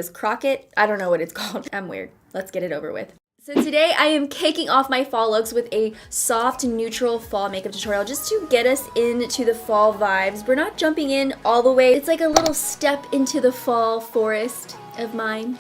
videos. Crockett? I don't know what it's called. I'm weird. Let's get it over with. So today I am kicking off my fall looks with a soft, neutral fall makeup tutorial just to get us into the fall vibes. We're not jumping in all the way. It's like a little step into the fall forest of mine.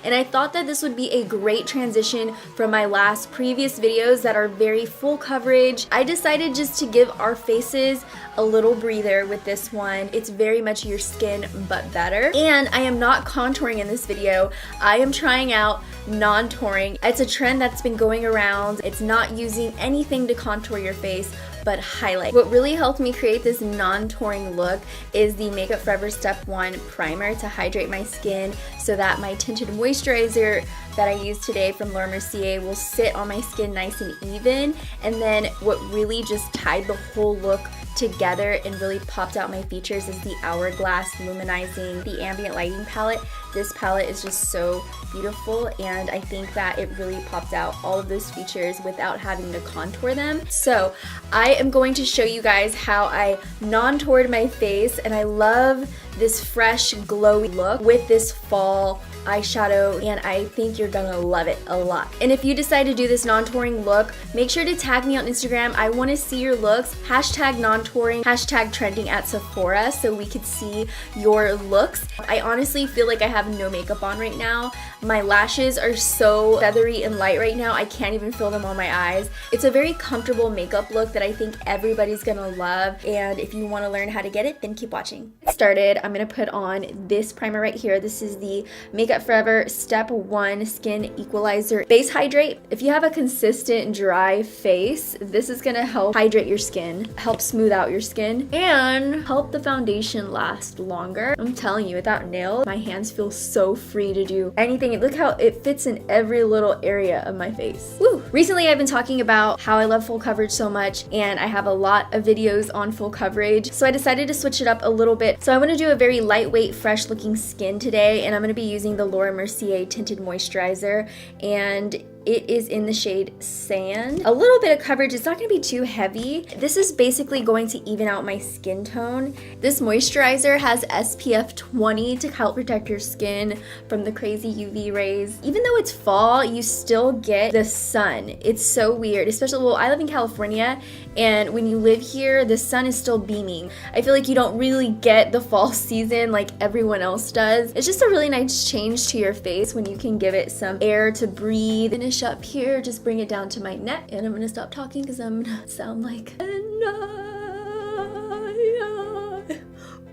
And I thought that this would be a great transition from my previous videos that are very full coverage. I decided just to give our faces a little breather with this one. It's very much your skin but better. And I am not contouring in this video. I am trying out non-touring. It's a trend that's been going around. It's not using anything to contour your face but highlight. What really helped me create this non-touring look is the Makeup Forever Step 1 primer to hydrate my skin so that my tinted moisturizer that I use today from Laura Mercier will sit on my skin nice and even. And then what really just tied the whole look together and really popped out my features is the Hourglass Luminizing the Ambient Lighting palette. This palette is just so beautiful, and I think that it really popped out all of those features without having to contour them. So I am going to show you guys how I non-toured my face, and I love this fresh glowy look with this fall eyeshadow, and I think you're gonna love it a lot. And if you decide to do this non-touring look, make sure to tag me on Instagram. I want to see your looks. Hashtag non-touring, hashtag trending at Sephora, so we could see your looks. I honestly feel like I have no makeup on right now. My lashes are so feathery and light right now, I can't even feel them on my eyes. It's a very comfortable makeup look that I think everybody's gonna love, and if you want to learn how to get it, then keep watching. Started, I'm gonna put on this primer right here. This is the Makeup Forever Step 1 Skin Equalizer Base Hydrate. If you have a consistent dry face, this is gonna help hydrate your skin, help smooth out your skin, and help the foundation last longer. I'm telling you, without nails, my hands feel so free to do anything. Look how it fits in every little area of my face. Woo! Recently, I've been talking about how I love full coverage so much, and I have a lot of videos on full coverage, so I decided to switch it up a little bit. So I want to do a very lightweight, fresh looking skin today, and I'm going to be using the Laura Mercier Tinted Moisturizer, and it is in the shade Sand. A little bit of coverage, it's not gonna be too heavy. This is basically going to even out my skin tone. This moisturizer has SPF 20 to help protect your skin from the crazy UV rays. Even though it's fall, you still get the sun. It's so weird, especially, well, I live in California, and when you live here, the sun is still beaming. I feel like you don't really get the fall season like everyone else does. It's just a really nice change to your face when you can give it some air to breathe. Finish up here, just bring it down to my neck, and I'm gonna stop talking because I'm gonna sound like, and I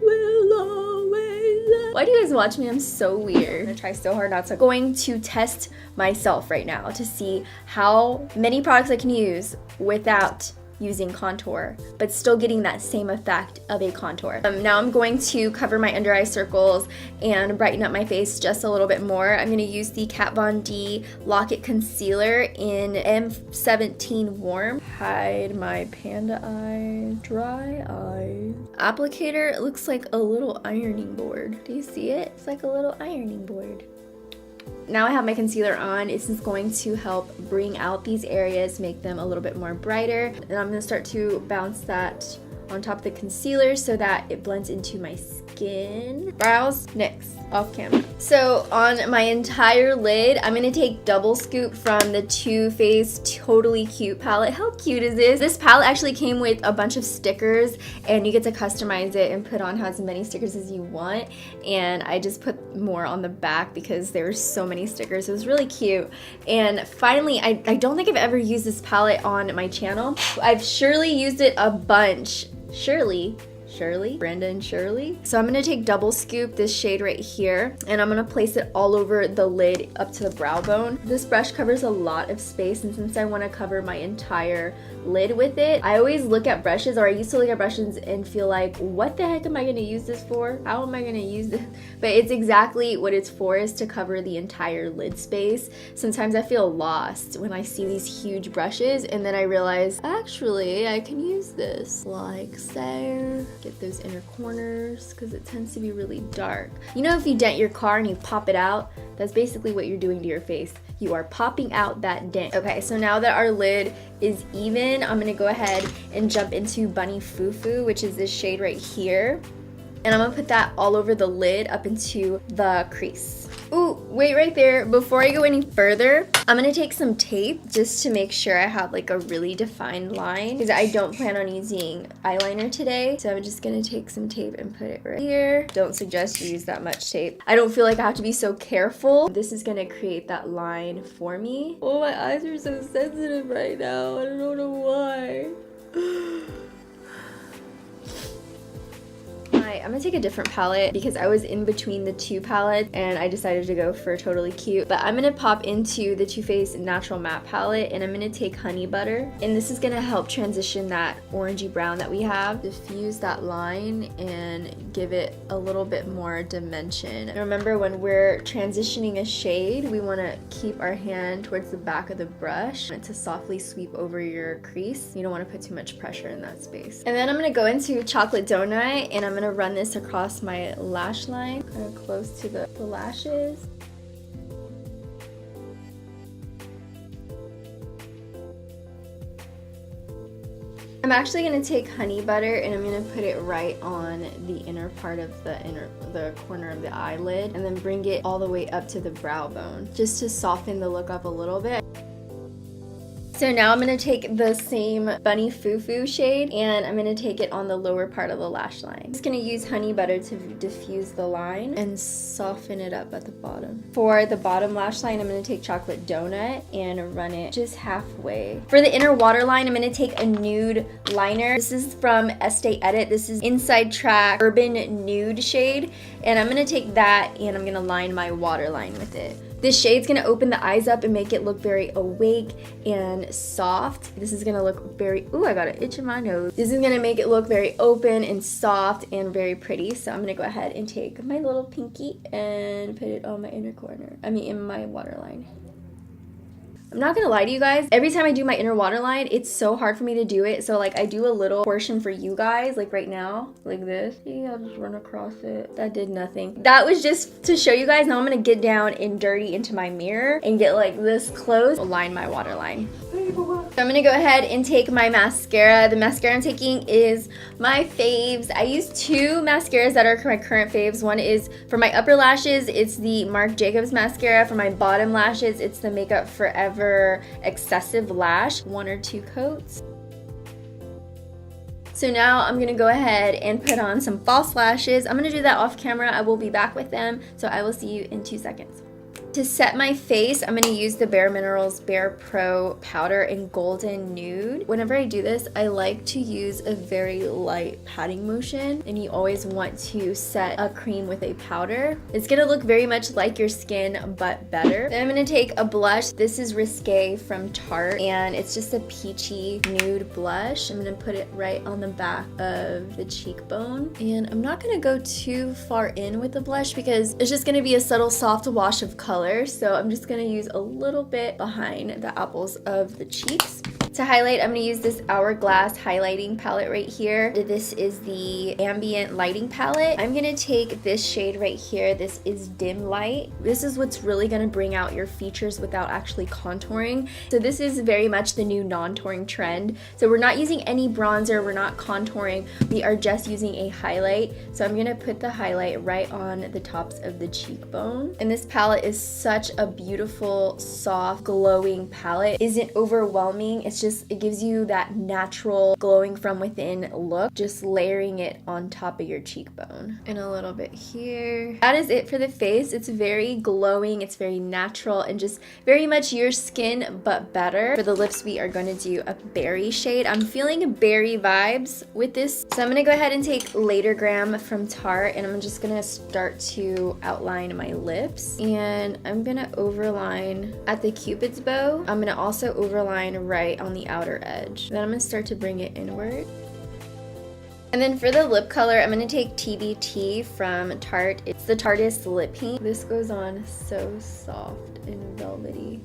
will always love. Why do you guys watch me? I'm so weird. I'm gonna try so hard not to. Going to test myself right now to see how many products I can use without using contour, but still getting that same effect of a contour. Now I'm going to cover my under eye circles and brighten up my face just a little bit more. I'm gonna use the Kat Von D Lock It Concealer in M17 Warm. Hide my panda eye, dry eye. Applicator, it looks like a little ironing board. Do you see it? It's like a little ironing board. Now I have my concealer on. It's just going to help bring out these areas, make them a little bit more brighter. And I'm gonna start to bounce that on top of the concealer so that it blends into my skin. Brows, next, off camera. So on my entire lid, I'm gonna take Double Scoop from the Too Faced Totally Cute palette. How cute is this? This palette actually came with a bunch of stickers, and you get to customize it and put on as many stickers as you want. And I just put more on the back because there were so many stickers. It was really cute. And finally, I don't think I've ever used this palette on my channel. I've surely used it a bunch. Shirley, Brenda and Shirley. So I'm gonna take Double Scoop, this shade right here, and I'm gonna place it all over the lid up to the brow bone. This brush covers a lot of space, and since I wanna cover my entire lid with it, I always look at brushes, or I used to look at brushes and feel like, what the heck am I gonna use this for? How am I gonna use this? But it's exactly what it's for, is to cover the entire lid space. Sometimes I feel lost when I see these huge brushes, and then I realize, actually, I can use this. Like so. Get those inner corners, because it tends to be really dark. You know, if you dent your car and you pop it out, that's basically what you're doing to your face. You are popping out that dent. Okay, so now that our lid is even, I'm gonna go ahead and jump into Bunny Foo Foo, which is this shade right here. And I'm gonna put that all over the lid up into the crease. Ooh, wait right there. Before I go any further, I'm gonna take some tape just to make sure I have like a really defined line because I don't plan on using eyeliner today. So I'm just gonna take some tape and put it right here. Don't suggest you use that much tape. I don't feel like I have to be so careful. This is gonna create that line for me. Oh, my eyes are so sensitive right now. I don't know why. I'm gonna take a different palette because I was in between the two palettes and I decided to go for Totally Cute. But I'm gonna pop into the Too Faced Natural Matte palette and I'm gonna take Honey Butter. And this is gonna help transition that orangey brown that we have. Diffuse that line and give it a little bit more dimension. And remember, when we're transitioning a shade, we wanna keep our hand towards the back of the brush to softly sweep over your crease. You don't wanna put too much pressure in that space. And then I'm gonna go into Chocolate Donut and I'm gonna run this across my lash line, kind of close to the lashes. I'm actually going to take Honey Butter and I'm going to put it right on the inner part of the corner of the eyelid and then bring it all the way up to the brow bone just to soften the look up a little bit. So now I'm going to take the same Bunny Foo Foo shade and I'm going to take it on the lower part of the lash line. I'm just going to use Honey Butter to diffuse the line and soften it up at the bottom. For the bottom lash line, I'm going to take Chocolate Donut and run it just halfway. For the inner waterline, I'm going to take a nude liner. This is from Estee Edit. This is Inside Track Urban Nude shade. And I'm going to take that and I'm going to line my waterline with it. This shade's gonna open the eyes up and make it look very awake and soft. This is gonna look very, ooh, I got an itch in my nose. This is gonna make it look very open and soft and very pretty. So I'm gonna go ahead and take my little pinky and put it on my inner corner. In my waterline. I'm not gonna lie to you guys, every time I do my inner waterline, it's so hard for me to do it. So like I do a little portion for you guys, like right now, like this. See, I'll just run across it. That did nothing. That was just to show you guys. Now I'm gonna get down and dirty into my mirror and get like this close, line my waterline. So I'm gonna go ahead and take my mascara. The mascara I'm taking is my faves. I use two mascaras that are my current faves. One is for my upper lashes, it's the Marc Jacobs mascara. For my bottom lashes, it's the Makeup Forever Excessive Lash, 1 or 2 coats. So now I'm gonna go ahead and put on some false lashes. I'm gonna do that off camera. I will be back with them, so I will see you in 2 seconds. To set my face, I'm going to use the bareMinerals Bare Pro Powder in Golden Nude. Whenever I do this, I like to use a very light patting motion, and you always want to set a cream with a powder. It's going to look very much like your skin, but better. Then I'm going to take a blush. This is Risque from Tarte, and it's just a peachy nude blush. I'm going to put it right on the back of the cheekbone. And I'm not going to go too far in with the blush because it's just going to be a subtle, soft wash of color. So I'm just gonna use a little bit behind the apples of the cheeks. To highlight, I'm gonna use this Hourglass highlighting palette right here. This is the Ambient Lighting palette. I'm gonna take this shade right here. This is Dim Light. This is what's really gonna bring out your features without actually contouring. So this is very much the new non-touring trend. So we're not using any bronzer, we're not contouring, we are just using a highlight. So I'm gonna put the highlight right on the tops of the cheekbone. And this palette is such a beautiful, soft, glowing palette. It isn't overwhelming, it gives you that natural glowing from within look, just layering it on top of your cheekbone. And a little bit here. That is it for the face. It's very glowing, it's very natural, and just very much your skin, but better. For the lips, we are going to do a berry shade. I'm feeling berry vibes with this. So I'm going to go ahead and take Later Gram from Tarte, and I'm just going to start to outline my lips. And I'm going to overline at the Cupid's bow. I'm going to also overline right on the outer edge. Then I'm going to start to bring it inward. And then for the lip color, I'm going to take TBT from Tarte. It's the Tarteist Lip Paint. This goes on so soft and velvety.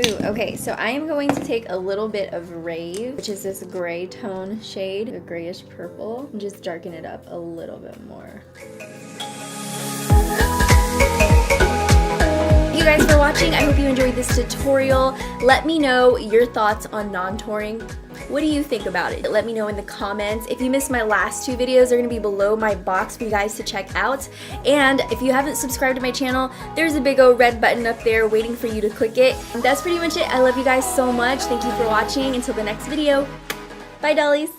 Ooh, okay, so I am going to take a little bit of Rave, which is this gray tone shade, a grayish purple, and just darken it up a little bit more. Thank you guys for watching. I hope you enjoyed this tutorial. Let me know your thoughts on non-touring. What do you think about it? Let me know in the comments. If you missed my last 2 videos, they're gonna be below my box for you guys to check out. And if you haven't subscribed to my channel, there's a big old red button up there waiting for you to click it. And that's pretty much it. I love you guys so much. Thank you for watching. Until the next video. Bye, dollies.